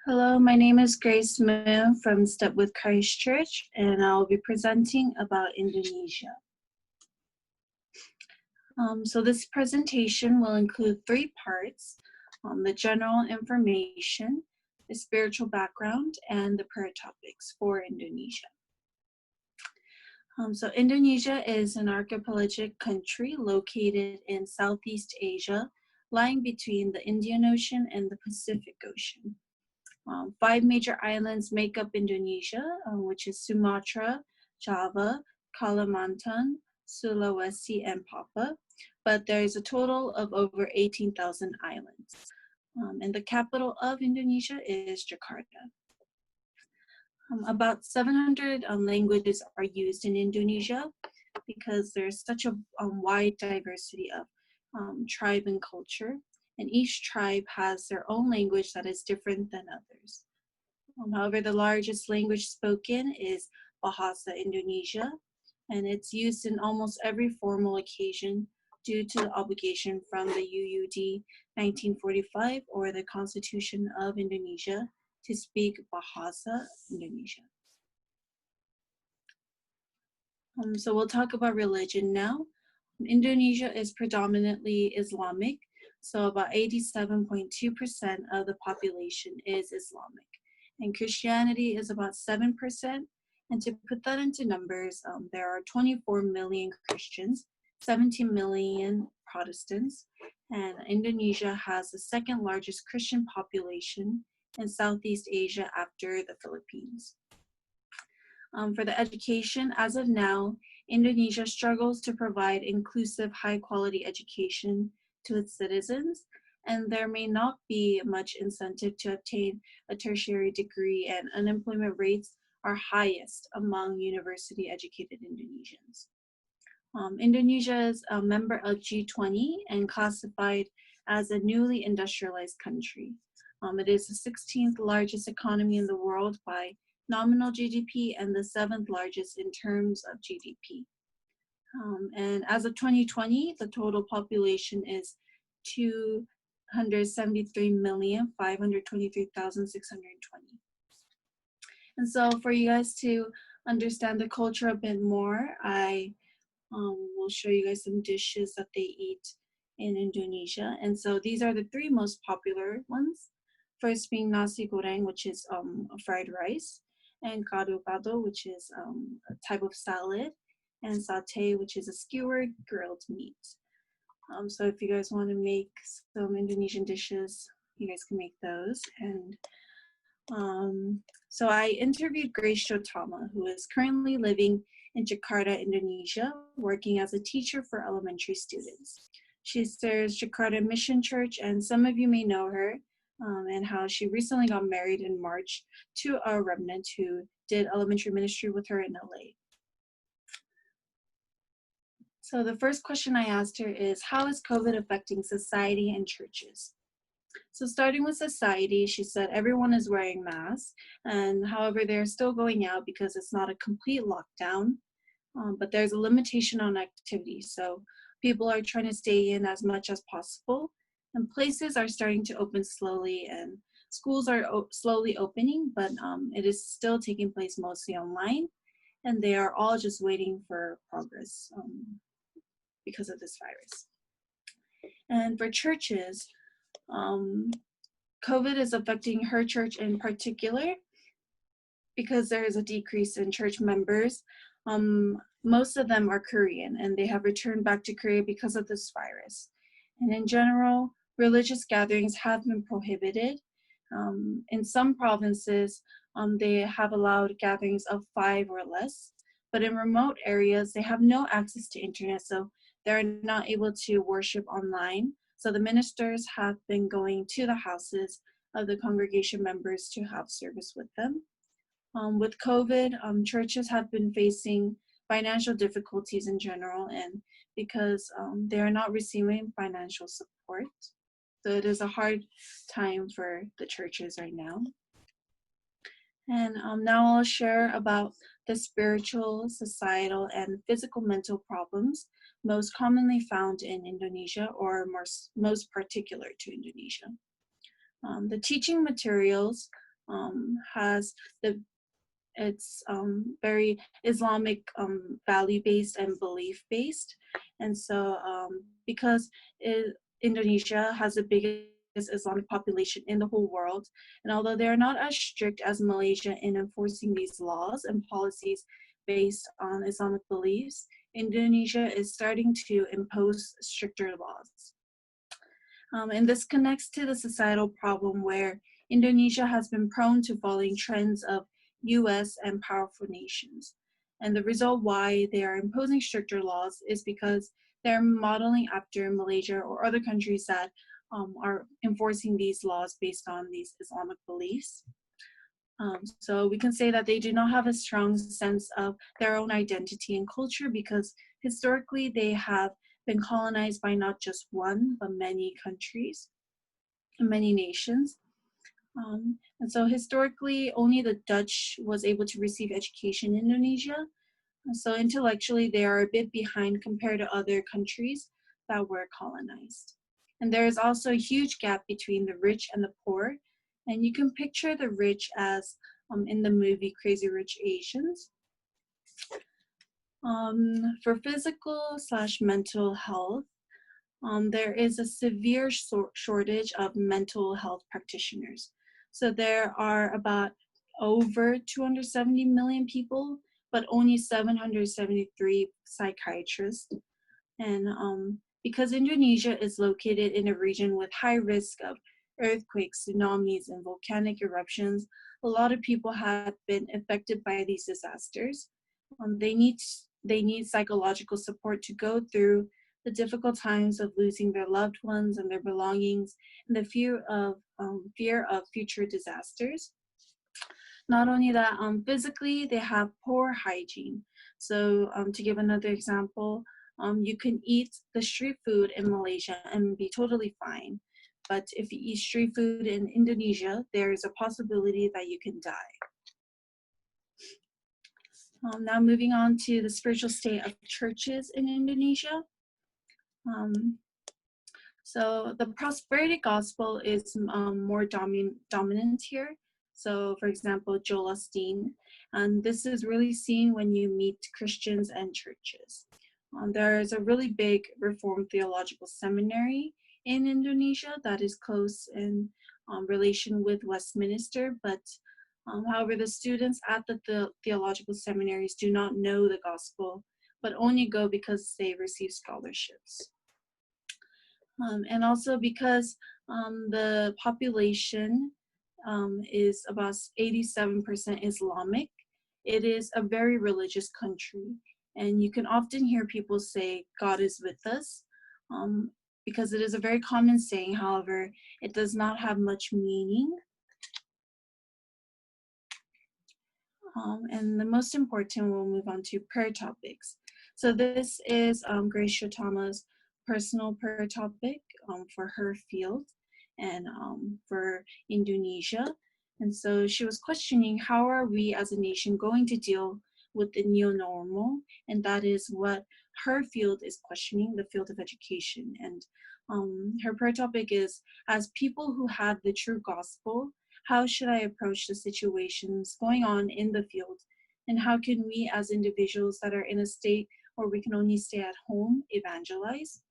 Hello, my name is Grace Moon from Step with Christ Church, and I'll be presenting about Indonesia. So this presentation will include three parts: the general information, the spiritual background, and the prayer topics for Indonesia. So Indonesia is an archipelagic country located in Southeast Asia, lying between the Indian Ocean and the Pacific Ocean. Five major islands make up Indonesia, which is Sumatra, Java, Kalimantan, Sulawesi, and Papua. But there is a total of over 18,000 islands. And the capital of Indonesia is Jakarta. About 700 languages are used in Indonesia because there's such a wide diversity of tribe and culture. And each tribe has their own language that is different than others. However, the largest language spoken is Bahasa Indonesia, and it's used in almost every formal occasion due to the obligation from the UUD 1945 or the Constitution of Indonesia to speak Bahasa Indonesia. So we'll talk about religion now. Indonesia is predominantly Islamic, so about 87.2% of the population is Islamic. And Christianity is about 7%. And to put that into numbers, there are 24 million Christians, 17 million Protestants, and Indonesia has the second largest Christian population in Southeast Asia after the Philippines. For the education, as of now, Indonesia struggles to provide inclusive, high-quality education to its citizens, and there may not be much incentive to obtain a tertiary degree, and unemployment rates are highest among university-educated Indonesians. Indonesia is a member of G20 and classified as a newly industrialized country. It is the 16th largest economy in the world by nominal GDP and the 7th largest in terms of GDP. And as of 2020, the total population is 273,523,620. And so for you guys to understand the culture a bit more, I will show you guys some dishes that they eat in Indonesia. And so these are the three most popular ones. First being nasi goreng, which is fried rice, and gado-gado, which is a type of salad, and satay, which is a skewered grilled meat. So if you guys want to make some Indonesian dishes, you guys can make those. And so I interviewed Grace Jotama, who is currently living in Jakarta, Indonesia, working as a teacher for elementary students. She serves Jakarta Mission Church, and some of you may know her, and how she recently got married in March to a remnant who did elementary ministry with her in LA. So the first question I asked her is, how is COVID affecting society and churches? So starting with society, she said everyone is wearing masks, and however, they're still going out because it's not a complete lockdown, but there's a limitation on activity. So people are trying to stay in as much as possible, and places are starting to open slowly, and schools are slowly opening, but it is still taking place mostly online, and they are all just waiting for progress because of this virus. And for churches, COVID is affecting her church in particular because there is a decrease in church members. Most of them are Korean, and they have returned back to Korea because of this virus. And in general, religious gatherings have been prohibited. In some provinces, they have allowed gatherings of 5 or less, but in remote areas, they have no access to internet, so they're not able to worship online. So the ministers have been going to the houses of the congregation members to have service with them. With COVID, churches have been facing financial difficulties in general, and because they are not receiving financial support. So it is a hard time for the churches right now. And now I'll share about the spiritual, societal, and physical mental problems most commonly found in Indonesia, or most particular to Indonesia. The teaching materials has it's very Islamic value-based and belief-based. And so because Indonesia has the biggest Islamic population in the whole world, and although they are not as strict as Malaysia in enforcing these laws and policies based on Islamic beliefs, Indonesia is starting to impose stricter laws. And this connects to the societal problem where Indonesia has been prone to following trends of US and powerful nations. And the result why they are imposing stricter laws is because they're modeling after Malaysia or other countries that are enforcing these laws based on these Islamic beliefs. So we can say that they do not have a strong sense of their own identity and culture because historically they have been colonized by not just one, but many countries and many nations. And so historically, only the Dutch was able to receive education in Indonesia. And so intellectually, they are a bit behind compared to other countries that were colonized. And there is also a huge gap between the rich and the poor. And you can picture the rich as in the movie Crazy Rich Asians. For physical/mental health, there is a severe shortage of mental health practitioners. So there are about over 270 million people, but only 773 psychiatrists. And because Indonesia is located in a region with high risk of earthquakes, tsunamis, and volcanic eruptions, a lot of people have been affected by these disasters. They need psychological support to go through the difficult times of losing their loved ones and their belongings, and the fear of future disasters. Not only that, physically they have poor hygiene. So to give another example, you can eat the street food in Malaysia and be totally fine. But if you eat street food in Indonesia, there is a possibility that you can die. Now moving on to the spiritual state of churches in Indonesia. So the prosperity gospel is more dominant here. So for example, Joel Osteen, and this is really seen when you meet Christians and churches. There is a really big Reformed Theological Seminary in Indonesia that is close in relation with Westminster, but however, the students at the theological seminaries do not know the gospel, but only go because they receive scholarships. And also because the population is about 87% Islamic, it is a very religious country. And you can often hear people say, God is with us, because it is a very common saying. However, it does not have much meaning. And the most important, we'll move on to prayer topics. So this is Grace Shotama's personal prayer topic for her field and for Indonesia. And so she was questioning, how are we as a nation going to deal with the new normal? And that is what her field is questioning, the field of education. And her prayer topic is, as people who have the true gospel, how should I approach the situations going on in the field? And how can we as individuals that are in a state where we can only stay at home evangelize?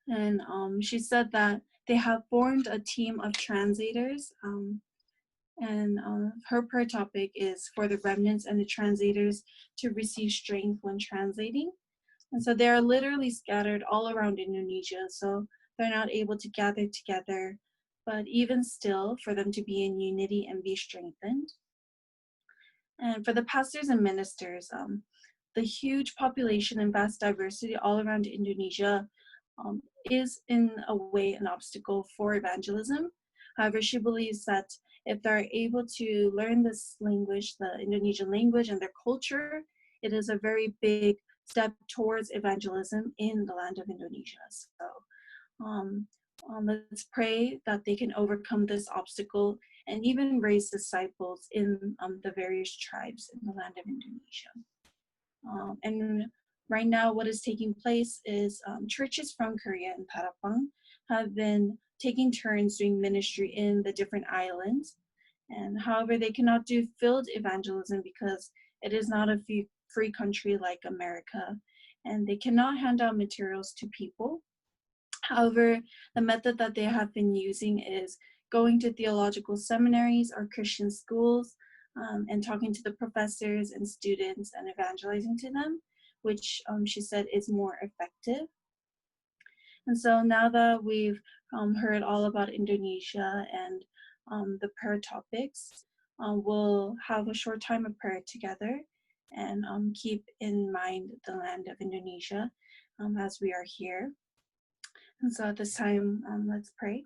And she said that they have formed a team of translators. And her prayer topic is for the remnants and the translators to receive strength when translating. And so they're literally scattered all around Indonesia. So they're not able to gather together, but even still for them to be in unity and be strengthened. And for the pastors and ministers, the huge population and vast diversity all around Indonesia is in a way an obstacle for evangelism. However, she believes that if they're able to learn this language, the Indonesian language and their culture, it is a very big step towards evangelism in the land of Indonesia. So let's pray that they can overcome this obstacle and even raise disciples in the various tribes in the land of Indonesia. And right now what is taking place is churches from Korea and Tarapang have been taking turns doing ministry in the different islands. And however, they cannot do field evangelism because it is not a free country like America, and they cannot hand out materials to people. However, the method that they have been using is going to theological seminaries or Christian schools, and talking to the professors and students and evangelizing to them, which she said is more effective. And so now that we've heard all about Indonesia and the prayer topics, we'll have a short time of prayer together and keep in mind the land of Indonesia as we are here. And so at this time, let's pray.